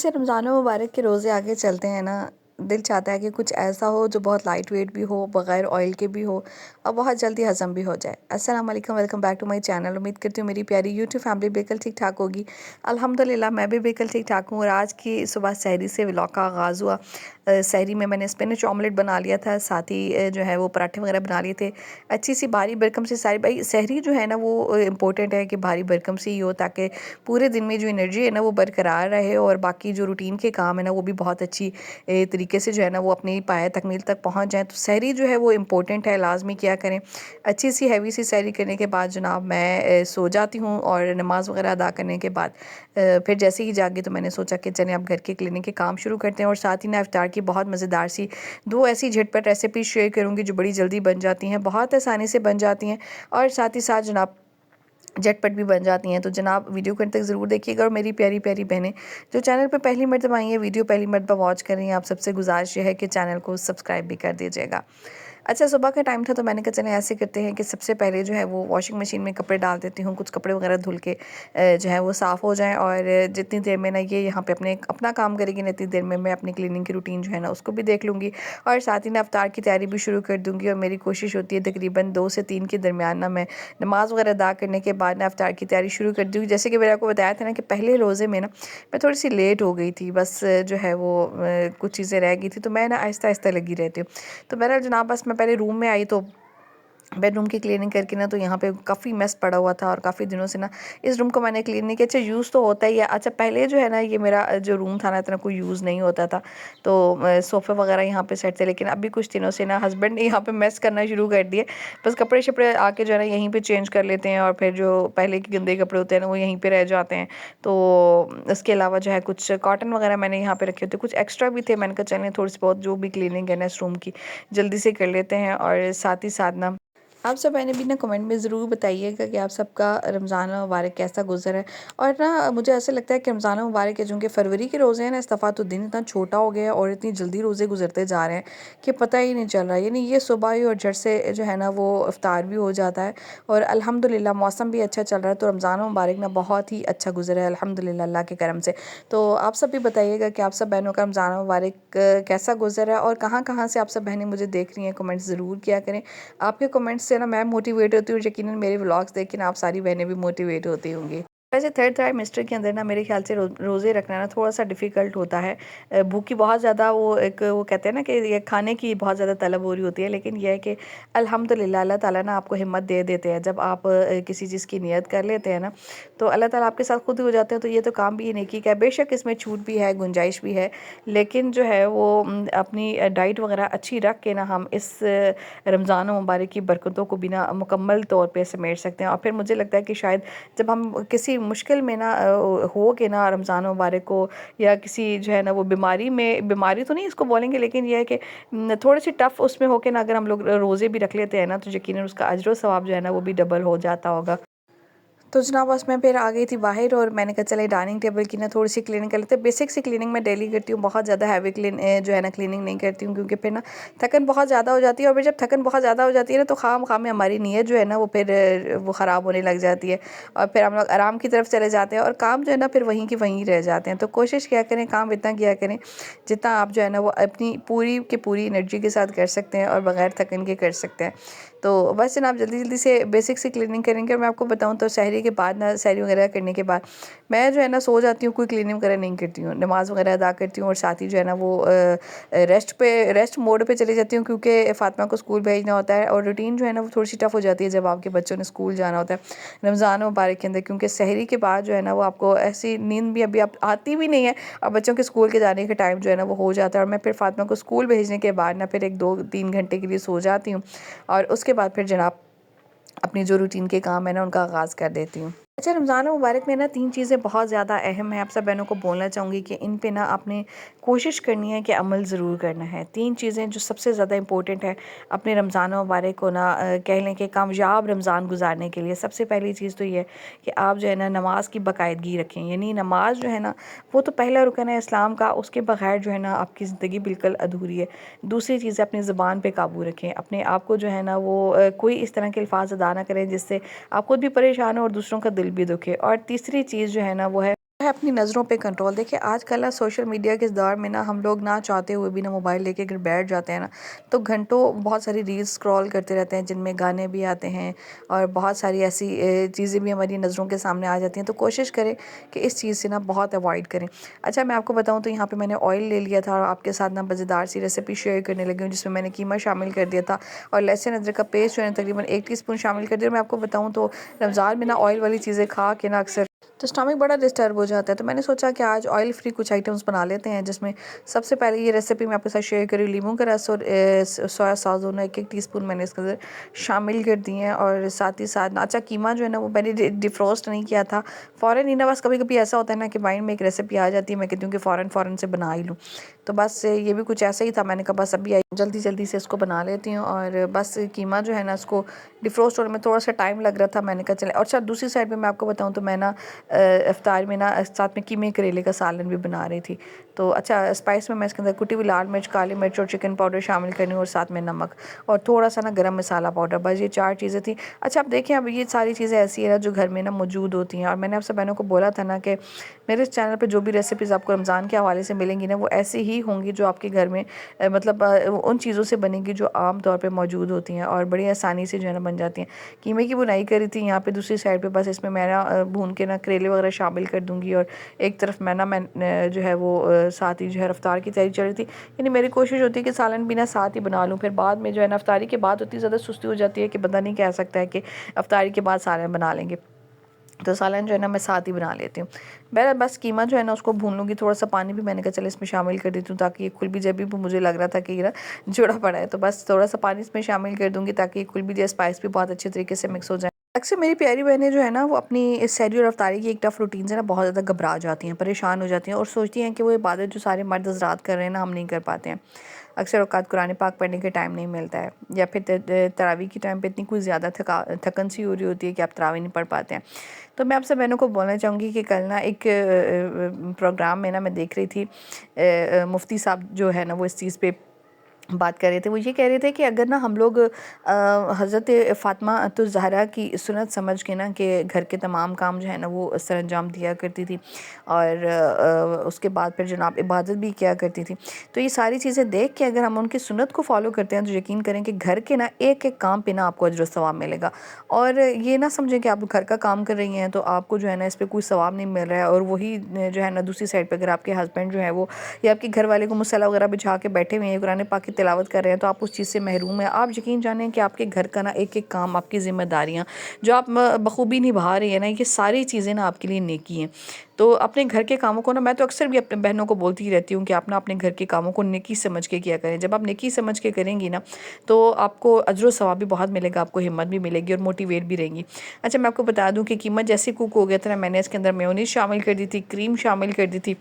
से रमज़ान मुबारक के रोज़े आगे चलते हैं ना, दिल चाहता है कि कुछ ऐसा हो जो बहुत लाइट वेट भी हो, बग़ैर ऑयल के भी हो और बहुत जल्दी हज़म भी हो जाए। अस्सलाम वालेकुम, welcome back to my channel. उम्मीद करती हूँ मेरी प्यारी यूट्यूब फैमिली बिल्कुल ठीक-ठाक होगी। अल्हम्दुलिल्लाह मैं भी बिल्कुल ठीक-ठाक हूँ और आज की सुबह सहरी से व्लॉग का आगाज़ हुआ। सहरी में मैंने स्पिनच ऑमलेट बना लिया था, साथ ही जो है वो पराठे वगैरह बना लिए थे। अच्छी सी भारी भरकम सी सारी भाई सहरी जो है ना वो इम्पोर्टेंट है कि भारी भरकम सी ही हो, ताकि पूरे दिन में जो एनर्जी है ना वो बरकरार रहे और बाकी जो रूटीन के काम है ना वो भी बहुत अच्छी तरीके से जो है ना वो अपनी पाया तकमील तक पहुंच जाएं। तो सहरी जो है वो इम्पोर्टेंट है, लाजमी किया करें। अच्छी सी हैवी सी सहरी करने के बाद जनाब मैं सो जाती हूँ और नमाज़ वगैरह अदा करने के बाद फिर जैसे ही जागी तो मैंने सोचा कि चलें अब घर के क्लिनिक के काम शुरू करते हैं। और साथ ही ना इफ्तार की बहुत मज़ेदार सी दो ऐसी झटपट रेसिपी शेयर करूँगी जो बड़ी जल्दी बन जाती हैं, बहुत आसानी से बन जाती हैं और साथ ही साथ जनाब झटपट भी बन जाती हैं। तो जनाब वीडियो को अंत तक ज़रूर देखिएगा। और मेरी प्यारी प्यारी बहनें जो चैनल पे पहली मर्तबा आई हैं, वीडियो पहली मर्तबा वॉच कर रही हैं, आप सबसे गुजारिश ये है कि चैनल को सब्सक्राइब भी कर दीजिएगा। अच्छा, सुबह का टाइम था तो मैंने कहा चलें ऐसे करते हैं कि सबसे पहले जो है वो वॉशिंग मशीन में कपड़े डाल देती हूँ, कुछ कपड़े वगैरह धुल के जो है वो साफ़ हो जाएँ। और जितनी देर में ना ये यहाँ पे अपना काम करेगी ना, इतनी देर में मैं अपनी क्लीनिंग की रूटीन जो है ना उसको भी देख लूँगी और साथ ही ना इफ्तार की तैयारी भी शुरू कर दूँगी। और मेरी कोशिश होती है तकरीबन 2 से 3 के दरमियान ना मैं नमाज़ वगैरह अदा करने के बाद ना इफ्तार की तैयारी शुरू कर दूँगी। जैसे कि मैंने आपको बताया था ना कि पहले रोज़े में ना मैं थोड़ी सी लेट हो गई थी, बस जो है वो कुछ चीज़ें रह गई थी, तो मैं ना आहिस्ता आहिस्ता लगी रहती हूँ। तो बहरहाल जनाब बस मैं पहले रूम में आई तो बेडरूम की क्लीनिंग करके ना, तो यहाँ पे काफ़ी मेस पड़ा हुआ था और काफ़ी दिनों से ना इस रूम को मैंने क्लीन नहीं किया। अच्छा, यूज़ तो होता ही है। अच्छा, पहले जो है ना ये मेरा जो रूम था ना इतना कोई यूज़ नहीं होता था, तो सोफ़े वगैरह यहाँ पे सेट थे, लेकिन अभी कुछ दिनों से ना हस्बैंड ने यहाँ पे मेस करना शुरू कर दिए। बस कपड़े शपड़े आके जो है ना यहीं पे चेंज कर लेते हैं और फिर जो पहले के गंदे कपड़े होते हैं ना वो यहीं पे रह जाते हैं। तो इसके अलावा जो है कुछ कॉटन वगैरह मैंने यहाँ पे रखे होते, कुछ एक्स्ट्रा भी थे। मैंने कहा चलें थोड़ी सी बहुत जो भी क्लीनिंग है ना इस रूम की जल्दी से कर लेते हैं। और साथ ही साथ ना आप सब मैंने भी ना कमेंट में ज़रूर बताइएगा कि आप सबका रमज़ान मुबारक कैसा गुजरा है। और ना मुझे ऐसा लगता है कि रमज़ान मुबारक के चूँकि फरवरी के रोज़े हैं ना, इस दफ़ा तो दिन इतना छोटा हो गया है और इतनी जल्दी रोज़े गुजरते जा रहे हैं कि पता ही नहीं चल रहा है। यानी ये सुबह ही और झट से जो है ना वो इफ्तार भी हो जाता है और अल्हम्दुलिल्लाह मौसम भी अच्छा चल रहा है। तो रमज़ान मुबारक ना बहुत ही अच्छा गुजरा है अल्हम्दुलिल्लाह अल्लाह के करम से। तो आप सब भी बताइएगा कि आप सब बहनों का रमज़ान मुबारक कैसा गुजरा है और कहाँ-कहाँ से आप सब बहनें मुझे देख रही हैं, कमेंट ज़रूर किया करें। आपके कमेंट्स से ना मैं मोटिवेट होती हूँ, यकीनन मेरे व्लॉग्स देख के ना आप सारी बहनें भी मोटिवेट होती होंगी। वैसे थर्ड ट्राइमेस्टर के अंदर ना मेरे ख्याल से रोज़े रखना ना थोड़ा-सा डिफ़िकल्ट होता है। भूख की बहुत ज़्यादा वो कहते हैं ना कि ये खाने की बहुत ज़्यादा तलब हो रही होती है, लेकिन ये है कि अल्हम्दुलिल्लाह अल्लाह ताला ना आपको हिम्मत दे देते हैं। जब आप किसी चीज़ की नियत कर लेते हैं ना, तो अल्लाह ताला आपके साथ खुद ही हो जाते हैं। तो ये तो काम भी ये नेकी का है। बेशक इसमें छूट भी है, गुंजाइश भी है, लेकिन जो है वो अपनी डाइट वगैरह अच्छी रख के ना हम इस रमज़ान मुबारक की बरकतों को भी ना मुकम्मल तौर पे समेट सकते हैं। और फिर मुझे लगता है कि शायद जब हम किसी मुश्किल में ना हो के ना रमज़ान मुबारक को, या किसी जो है ना वो बीमारी तो नहीं इसको बोलेंगे, लेकिन ये है कि थोड़ी सी टफ़ उसमें होके ना अगर हम लोग रोज़े भी रख लेते हैं ना, तो यकीनन उसका अजर व सवाब जो है ना वो भी डबल हो जाता होगा। तो जनाब बस मैं फिर आ गई थी बाहर और मैंने कहा चले डाइनिंग टेबल की ना थोड़ी सी क्लीनिंग कर लेते हैं। बेसिक सी क्लीनिंग मैं डेली करती हूँ, बहुत ज़्यादा हैवी जो है ना क्लीनिंग नहीं करती हूँ, क्योंकि फिर ना थकन बहुत ज़्यादा हो जाती है। और फिर जब थकन बहुत ज़्यादा हो जाती है ना, तो खाम में हमारी नीयत जो है ना वो फिर वो ख़राब होने लग जाती है और फिर हम लोग आराम की तरफ चले जाते हैं और काम जो है ना फिर वहीं की वहीं रह जाते हैं। तो कोशिश क्या करें, काम इतना किया करें जितना आप जो है ना वो अपनी पूरी की पूरी एनर्जी के साथ कर सकते हैं और बग़ैर थकन के कर सकते हैं। तो बस जनाब जल्दी जल्दी से बेसिक से क्लीनिंग करेंगे। और मैं आपको बताऊँ तो सहरी के बाद ना, सहरी वगैरह करने के बाद मैं जो है ना सो जाती हूँ, कोई क्लीनिंग वगैरह नहीं करती हूँ, नमाज़ वगैरह अदा करती हूँ और साथ ही जो है ना वो रेस्ट मोड पे चली जाती हूँ, क्योंकि फ़ातिमा को स्कूल भेजना होता है और रूटीन जो है ना वो थोड़ी सी टफ़ हो जाती है जब आपके बच्चों ने स्कूल जाना होता है रमज़ान मुबारक के अंदर, क्योंकि सहरी के बाद जो है ना वो आपको ऐसी नींद भी अभी आप आती भी नहीं है और बच्चों के स्कूल के जाने का टाइम जो है ना वो हो जाता है। और मैं फिर फ़ातिमा को स्कूल भेजने के बाद ना फिर 1-2-3 घंटे के लिए सो जाती हूँ और उसके बाद फिर जनाब अपनी जो रूटीन के काम है ना उनका आगाज़ कर देती हूँ। अच्छा, रमज़ान मुबारक में ना 3 चीज़ें बहुत ज़्यादा अहम हैं। आप सब बहनों को बोलना चाहूँगी कि इन पे ना आपने कोशिश करनी है कि अमल ज़रूर करना है। 3 चीज़ें जो सबसे ज़्यादा इम्पोर्टेंट है अपने रमज़ान मुबारक को ना कह लें कि कामयाब रमज़ान गुजारने के लिए। सबसे पहली चीज़ तो ये है कि आप जो है ना नमाज की बाकायदगी रखें। यानी नमाज जो है ना वो तो पहला रुकन है इस्लाम का, उसके बगैर जो है ना आपकी ज़िंदगी बिल्कुल अधूरी है। दूसरी चीज़ है अपनी ज़ुबान पे काबू रखें। अपने आप को जो है ना वो कोई इस तरह के अल्फाज अदा ना करें जिससे आप खुद भी परेशान हो और दूसरों का दिल भी दुखे। और तीसरी चीज़ जो है ना वो है है अपनी नज़रों पे कंट्रोल। देखिए आजकल ना सोशल मीडिया के इस दौर में ना हम लोग ना चाहते हुए भी ना मोबाइल लेके अगर बैठ जाते हैं ना, तो घंटों बहुत सारी रील्स स्क्रॉल करते रहते हैं जिनमें गाने भी आते हैं और बहुत सारी ऐसी चीज़ें भी हमारी नज़रों के सामने आ जाती हैं। तो कोशिश करें कि इस चीज़ से ना बहुत अवॉइड करें। अच्छा, मैं आपको बताऊँ तो यहाँ पर मैंने ऑयल ले लिया था और आपके साथ ना मज़ेदार सी रेसिपी शेयर करने लगी हूँ, जिसमें मैंने कीमा शामिल कर दिया था और लहसुन अदरक का पेस्ट जो है तकरीबन 1 टीस्पून शामिल कर दिया। मैं आपको बताऊँ तो रमज़ान में ना ऑयल वाली चीज़ें खा के ना अक्सर तो स्टमक बड़ा डिस्टर्ब हो जाता है। तो मैंने सोचा कि आज ऑयल फ्री कुछ आइटम्स बना लेते हैं, जिसमें सबसे पहले ये रेसिपी मैं आपके साथ शेयर करी। लीमू का रस और सोया सॉस दोनों 1-1 टीस्पून मैंने इसके अंदर शामिल कर दिए हैं और साथ ही साथ अच्छा कीमा जो है ना वो मैंने डिफ्रोस्ट नहीं किया था फ़ौरन ही ना, बस कभी कभी ऐसा होता है ना कि माइंड में एक रेसिपी आ जाती है, मैं कहती हूँ कि फ़ौरन से बना ही लूँ। तो बस ये भी कुछ ऐसा ही था, मैंने कहा बस अभी जल्दी जल्दी से इसको बना लेती हूँ और बस कीमा जो है ना उसको डिफ्रोस्ट होने में थोड़ा सा टाइम लग रहा था। मैंने कहा चले, और अच्छा दूसरी साइड पे मैं आपको बताऊँ तो मैं ना इफ्तार में ना साथ में कीमे करेले का सालन भी बना रही थी। तो अच्छा स्पाइस में मैं इसके अंदर कुटी हुई लाल मिर्च, काली मिर्च और चिकन पाउडर शामिल करनी और साथ में नमक और थोड़ा सा ना गरम मसाला पाउडर, बस ये 4 चीज़ें थी। अच्छा, आप देखें अब ये सारी चीज़ें ऐसी है ना जो घर में ना मौजूद होती हैं और मैंने आपसे बहनों को बोला था ना कि मेरे इस चैनल पे जो भी रेसिपीज़ आपको रमज़ान के हवाले से मिलेंगी ना वो ऐसी ही होंगी जो आपके घर में मतलब उन चीज़ों से बनेंगी जो आम तौर पे मौजूद होती हैं और बड़ी आसानी से जो है ना बन जाती हैं। कीमे की बुनाई करी थी यहाँ पे दूसरी साइड पे, बस इसमें मैं ना भून के ना करेले वगैरह शामिल कर दूँगी और एक तरफ मैं जो है वो साथ ही जो है इफ्तार की तैयारी चल रही थी। यानी मेरी कोशिश होती है कि सालन भी ना साथ ही बना लूँ, फिर बाद में जो है ना इफ्तारी के बाद उतनी ज़्यादा सुस्ती हो जाती है कि बंदा नहीं कह सकता है कि इफ्तारी के बाद सालन बना लेंगे। तो सालन जो है ना मैं साथ ही बना लेती हूँ। मैं बस कीमा जो है ना उसको भून लूँगी, थोड़ा सा पानी भी मैंने कहा चल इसमें शामिल कर देती हूँ ताकि ये खुल भी, जब भी मुझे लग रहा था कि ये ना जुड़ा पड़ा है तो बस थोड़ा सा पानी इसमें शामिल कर दूँगी ताकि ये खुल भी जाए, स्पाइस भी बहुत अच्छे तरीके से मिक्स हो जाए। अक्सर मेरी प्यारी बहनें जो है ना वो अपनी इस सहरी और अफ्तारी की एक टफ़ रूटीन से ना बहुत ज़्यादा घबरा जाती हैं, परेशान हो जाती हैं और सोचती हैं कि वो इबादत जो सारे मर्द हज़रात कर रहे हैं ना हम नहीं कर पाते हैं। अक्सर औक़ात कुरान पाक पढ़ने के टाइम नहीं मिलता है या फिर तरावी के टाइम पे इतनी कुछ ज़्यादा थकन सी हो रही होती है कि आप तरावी नहीं पढ़ पाते हैं। तो मैं आपसे बहनों को बोलना चाहूँगी कि कल ना एक प्रोग्राम में ना मैं देख रही थी, मुफ्ती साहब जो है ना वो इस चीज़ पे बात कर रहे थे। वो ये कह रहे थे कि अगर ना हम लोग हज़रत फ़ातिमा तो ज़हरा की सुन्नत समझ के ना कि घर के तमाम काम जो है ना वो सरअंजाम दिया करती थी और उसके बाद फिर जनाब इबादत भी किया करती थी। तो ये सारी चीज़ें देख के अगर हम उनकी सुन्नत को फ़ॉलो करते हैं तो यकीन करें कि घर के ना एक-एक काम पे ना आपको अजर सवाब मिलेगा। और ये ना समझें कि आप घर का काम कर रही हैं तो आपको जो है ना इस पे कोई सवाब नहीं मिल रहा है और वही जो है ना दूसरी साइड पे अगर आपके हस्बैंड जो है वो या आपके घर वाले को मुसल्ला वगैरह बिछा के बैठे हुए हैं, कुरान पाक की तिलावत कर रहे हैं, तो आप उस चीज़ से महरूम हैं। आप यकीन जानें कि आपके घर का ना एक-एक काम, आपकी ज़िम्मेदारियाँ जो आप बखूबी निभा रही हैं ना, ये सारी चीज़ें ना आपके लिए नेकी हैं। तो अपने घर के कामों को ना, मैं तो अक्सर भी अपने बहनों को बोलती ही रहती हूँ कि आप ना अपने घर के कामों को नेकी समझ के किया करें। जब आप नेकी समझ के करेंगी ना, तो आपको अजर व सवाब भी बहुत मिलेगा, आपको हिम्मत भी मिलेगी और मोटिवेट भी रहेंगी। अच्छा, मैं आपको बता दूँ कि कीमा जैसे कुक हो गया था ना, मैंने इसके अंदर मेयोनीज़ शामिल कर दी थी, क्रीम शामिल कर दी थी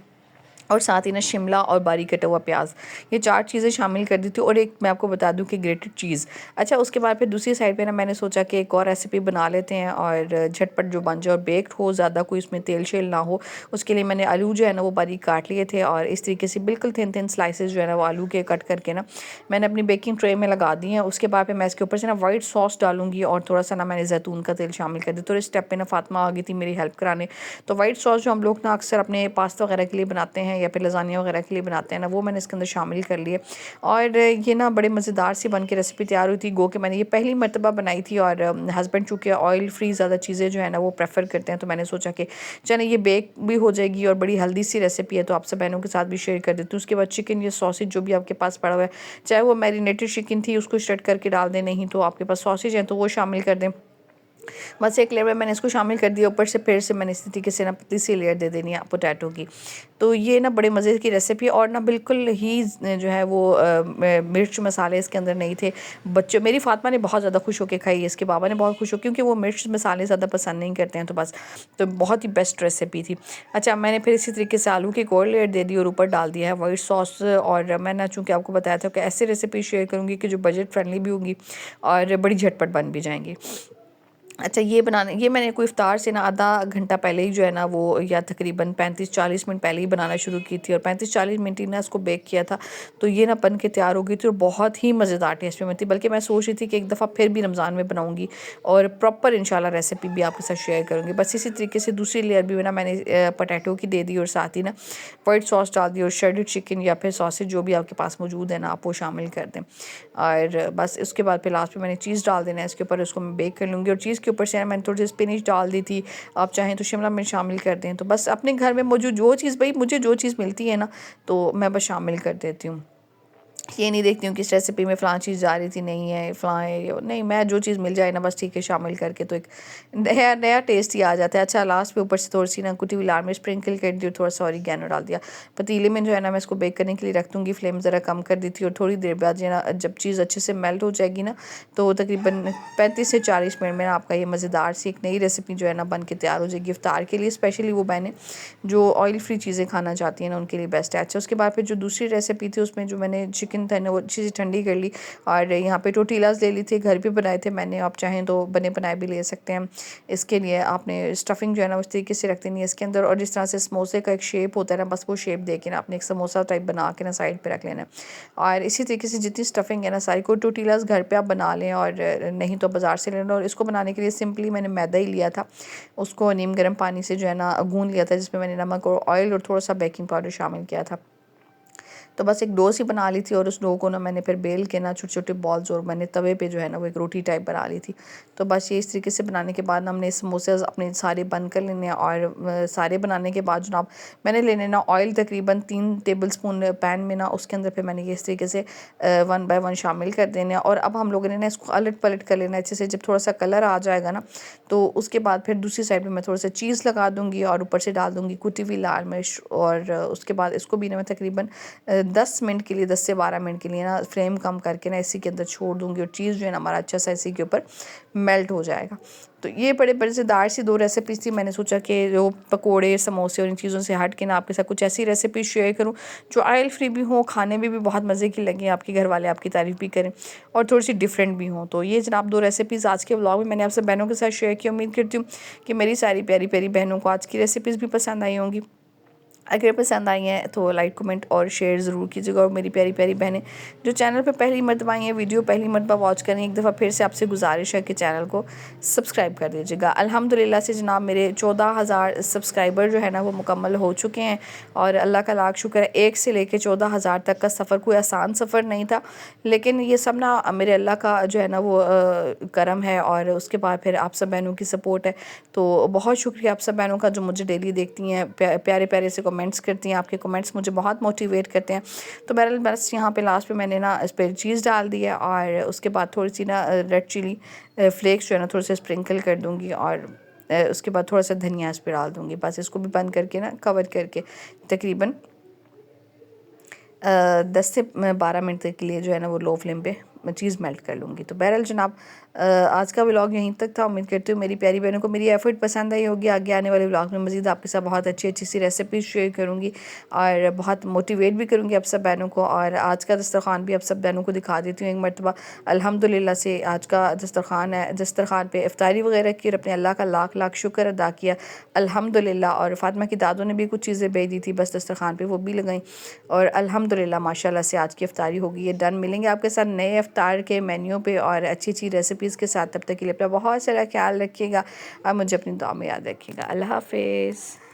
और साथ ही ना शिमला और बारीक कटा हुआ प्याज, ये 4 चीज़ें शामिल कर दी थी और एक मैं आपको बता दूं कि ग्रेटेड चीज़। अच्छा, उसके बाद फिर दूसरी साइड पे ना मैंने सोचा कि एक और रेसिपी बना लेते हैं और झटपट जो बन जाए और बेक्ड हो, ज़्यादा कोई उसमें तेल शेल ना हो। उसके लिए मैंने आलू जो है ना वो बारीक काट लिए थे और इस तरीके से बिल्कुल थिन थिन स्लाइसेस जो है ना वो आलू के कट करके ना मैंने अपनी बेकिंग ट्रे में लगा दी हैं। उसके बाद फिर मैं इसके ऊपर से ना वाइट सॉस डालूंगी और थोड़ा सा ना मैंने जैतून का तेल शामिल कर दिया। तो इस स्टेप पे ना फातिमा आ गई थी मेरी हेल्प कराने। तो वाइट सॉस जो हम लोग ना अक्सर अपने पास्ता वगैरह के लिए बनाते हैं या फिर लजानिया वगैरह के लिए बनाते हैं ना, वो मैंने इसके अंदर शामिल कर लिए और ये ना बड़े मज़ेदार सी बन के रेसिपी तैयार हुई थी। गो के मैंने ये पहली मरतबा बनाई थी और हस्बैंड चूँकि ऑयल फ्री ज़्यादा चीज़ें जो है ना वो प्रेफर करते हैं, तो मैंने सोचा कि चलें ये बेक भी हो जाएगी और बड़ी हेल्दी सी रेसिपी है, तो आपसे बहनों के साथ भी शेयर कर देती हूँ। उसके बाद चिकन या सॉसेज जो भी आपके पास पड़ा हुआ है, चाहे वो मैरिनेटेड चिकन थी उसको श्रेड करके डाल दें, नहीं तो आपके पास सॉसेज हैं तो वो शामिल कर दें। बस एक लेयर में मैंने इसको शामिल कर दिया, ऊपर से फिर से मैंने इसी तरीके से ना पतली सी लेयर दे देनी है पोटैटो की। तो ये ना बड़े मज़े की रेसिपी और ना बिल्कुल ही जो है वो मिर्च मसाले इसके अंदर नहीं थे। बच्चों, मेरी फातिमा ने बहुत ज़्यादा खुश होकर खाई, इसके बाबा ने बहुत खुश हो, क्योंकि वो मिर्च मसाले ज़्यादा पसंद नहीं करते हैं। तो बस तो बहुत ही बेस्ट रेसिपी थी। अच्छा, मैंने फिर इसी तरीके से आलू की एक और लेयर दे दी और ऊपर डाल दिया है वाइट सॉस। और मैं ना चूँकि आपको बताया था कि ऐसी रेसिपी शेयर करूँगी कि जो बजट फ्रेंडली भी होंगी और बड़ी झटपट बन भी जाएंगी। अच्छा, ये मैंने कोई इफ्तार से ना आधा घंटा पहले ही जो है ना वो, या तकरीबन 35-40 मिनट पहले ही बनाना शुरू की थी, और 35-40 मिनट ही ना इसको बेक किया था। तो ये ना बन के तैयार हो गई थी और बहुत ही मज़ेदार टेस्ट में थी। बल्कि मैं सोच रही थी कि एक दफ़ा फिर भी रमज़ान में बनाऊँगी और प्रॉपर इंशाल्लाह रेसिपी भी आपके साथ शेयर करूँगी। बस इसी तरीके से दूसरी लेयर भी ना मैंने पोटैटो की दे दी, और साथ ही ना वाइट सॉस डाल दी, और श्रेडेड चिकन या फिर सॉसेज जो भी आपके पास मौजूद है ना आप वो शामिल कर दें। और बस उसके बाद फिर लास्ट में मैंने चीज़ डाल देना है इसके ऊपर, उसको मैं बेक कर लूँगी। और चीज़ के ऊपर से मैंने थोड़ी सी स्पिनिच डाल दी थी, आप चाहें तो शिमला मिर्च शामिल कर दें। तो बस अपने घर में मौजूद जो चीज़, भाई मुझे जो चीज़ मिलती है ना तो मैं बस शामिल कर देती हूँ। ये नहीं देखती हूँ कि इस रेसिपी में फ़लाँ चीज़ जा रही थी, नहीं है फ़लाँ है, नहीं, मैं जो चीज़ मिल जाए ना बस ठीक है शामिल करके, तो एक नया नया टेस्ट ही आ जाता है। अच्छा, लास्ट में ऊपर से थोड़ी सी ना कुटी हुई लाल मिर्च स्प्रिंकल कर दी और थोड़ा सा ऑरिगेनो डाल दिया। पतीले में जो है ना मैं इसको बेक करने के लिए रख दूँगी, फ्लेम ज़रा कम कर दी थी, और थोड़ी देर बाद जो ना जब चीज़ अच्छे से मेल्ट हो जाएगी ना तो तकरीबन 35 से 40 मिनट में ना आपका ये मज़ेदार सी एक नई रेसिपी जो है ना बन के तैयार हो जाएगी इफ्तार के लिए। स्पेशली वो बहनें जो ऑयल फ्री चीज़ें खाना चाहती हैं ना उनके लिए बेस्ट है। अच्छा, उसके बाद फिर जो दूसरी रेसिपी थी उसमें जो मैंने चिकन था ना वो अच्छी से ठंडी कर ली, और यहाँ पे टोटीलाज ले ली थी, घर पे बनाए थे मैंने, आप चाहें तो बने बनाए भी ले सकते हैं। इसके लिए आपने स्टफिंग जो है ना उस तरीके से रख देनी है इसके अंदर, और जिस तरह से समोसे का एक शेप होता है ना बस वो शेप दे के ना आपने एक समोसा टाइप बना के ना साइड पे रख लेना है। और इसी तरीके से जितनी स्टफिंग है ना सारी को टोटीलाज घर पे आप बना लें, और नहीं तो बाज़ार से लेना। और इसको बनाने के लिए सिंपली मैंने मैदा ही लिया था, उसको नीम गर्म पानी से जो है ना गूँध लिया था, जिसमें मैंने नमक और ऑयल और थोड़ा सा बेकिंग पाउडर शामिल किया था। तो बस एक डो सी बना ली थी, और उस डो को ना मैंने फिर बेल के ना छोटे छोटे बॉल्स, और मैंने तवे पे जो है ना वो एक रोटी टाइप बना ली थी। तो बस ये इस तरीके से बनाने के बाद ना हमने समोसे अपने सारे बंद कर लेने हैं, और सारे बनाने के बाद जनाब मैंने लेने ना ऑयल तकरीबन 3 टेबल स्पून पैन में ना, उसके अंदर फिर मैंने ये इस तरीके से 1 बाय 1 शामिल कर देने हैं। और अब हम लोगों ने ना इसको अलट पलट कर लेना है अच्छे से। जब थोड़ा सा कलर आ जाएगा ना तो उसके बाद फिर दूसरी साइड पे मैं थोड़ा सा चीज़ लगा दूँगी, और ऊपर से डाल दूँगी कुटी हुई लाल मिर्च। और उसके बाद इसको भी ना मैं तकरीबन 10 मिनट के लिए, 10 से 12 मिनट के लिए ना फ्लेम कम करके ना इसी के अंदर छोड़ दूँगी, और चीज़ जो है ना हमारा अच्छा सा इसी के ऊपर मेल्ट हो जाएगा। तो ये बड़े मज़ेदार सी 2 रेसिपीज़ थी। मैंने सोचा कि जो पकोड़े, समोसे और इन चीज़ों से हट के ना आपके साथ कुछ ऐसी रेसिपी शेयर करूँ जो ऑयल फ्री भी हों, खाने में भी बहुत मज़े की लगें, आपके घर वाले आपकी तारीफ़ भी करें, और थोड़ी-सी डिफरेंट भी हों। तो ये जनाब 2 रेसिपीज़ आज के व्लॉग में मैंने आपसे बहनों के साथ शेयर की। उम्मीद करती हूँ कि मेरी सारी प्यारी-प्यारी बहनों को आज की रेसिपीज़ भी पसंद आई होंगी। अगर पसंद आई हैं तो लाइक, कमेंट और शेयर ज़रूर कीजिएगा। और मेरी प्यारी प्यारी बहनें जो चैनल पर पहली मरतबा आई हैं, वीडियो पहली मरतबा वॉच करें, एक दफ़ा फिर से आपसे गुजारिश है कि चैनल को सब्सक्राइब कर दीजिएगा। अल्हम्दुलिल्लाह से जनाब मेरे 14,000 सब्सक्राइबर जो है ना वो मुकम्मल हो चुके हैं, और अल्लाह का लाख शुक्र है, 1 से लेकर 14,000 तक का सफ़र कोई आसान सफ़र नहीं था, लेकिन ये सब ना मेरे अल्लाह का जो है ना वो करम है, और उसके बाद फिर आप सब बहनों की सपोर्ट है। तो बहुत शुक्रिया आप सब बहनों का जो मुझे डेली देखती हैं, प्यारे प्यारे से कमेंट्स करती हैं। आपके कमेंट्स मुझे बहुत मोटिवेट करते हैं। तो बहरहाल बस यहाँ पे लास्ट में मैंने ना इस पर चीज़ डाल दी है, और उसके बाद थोड़ी सी ना रेड चिली फ्लेक्स जो है ना थोड़े से स्प्रिंकल कर दूँगी, और उसके बाद थोड़ा सा धनिया इस पर डाल दूँगी। बस इसको भी बंद करके ना कवर करके तकरीबन 10 से 12 मिनट तक के लिए जो है ना वो लो फ्लेम पे चीज़ मेल्ट कर लूँगी। तो बहरहाल जनाब आज का व्लॉग यहीं तक था। उम्मीद करती हूँ मेरी प्यारी बहनों को मेरी एफर्ट पसंद आई होगी। आगे आने वाले व्लॉग में मज़ीद आपके साथ बहुत अच्छी अच्छी सी रेसिपीज शेयर करूँगी, और बहुत मोटिवेट भी करूँगी आप सब बहनों को। और आज का दस्तरखान भी आप सब बहनों को दिखा देती हूँ एक मरतबा। अल्हम्दुलिल्लाह से आज का दस्तरखान है, दस्तरखान पे इफ्तारी वगैरह की, और अपने अल्लाह का लाख लाख शुक्र अदा किया अल्हम्दुलिल्लाह। और फातिमा की दादों ने भी कुछ चीज़ें भेज दी थी बस दस्तरखान पे, वो भी लगाई, और अल्हम्दुलिल्लाह माशाल्लाह से आज की इफ्तारी होगी ये डन। मिलेंगे आपके साथ नए इफ्तार के मेन्यू पे और अच्छी अच्छी रेसिपीज़ के साथ। तब तक के लिए अपना बहुत सारा ख्याल रखिएगा, और मुझे अपनी दुआ में याद रखिएगा। अल्लाह हाफ़िज़।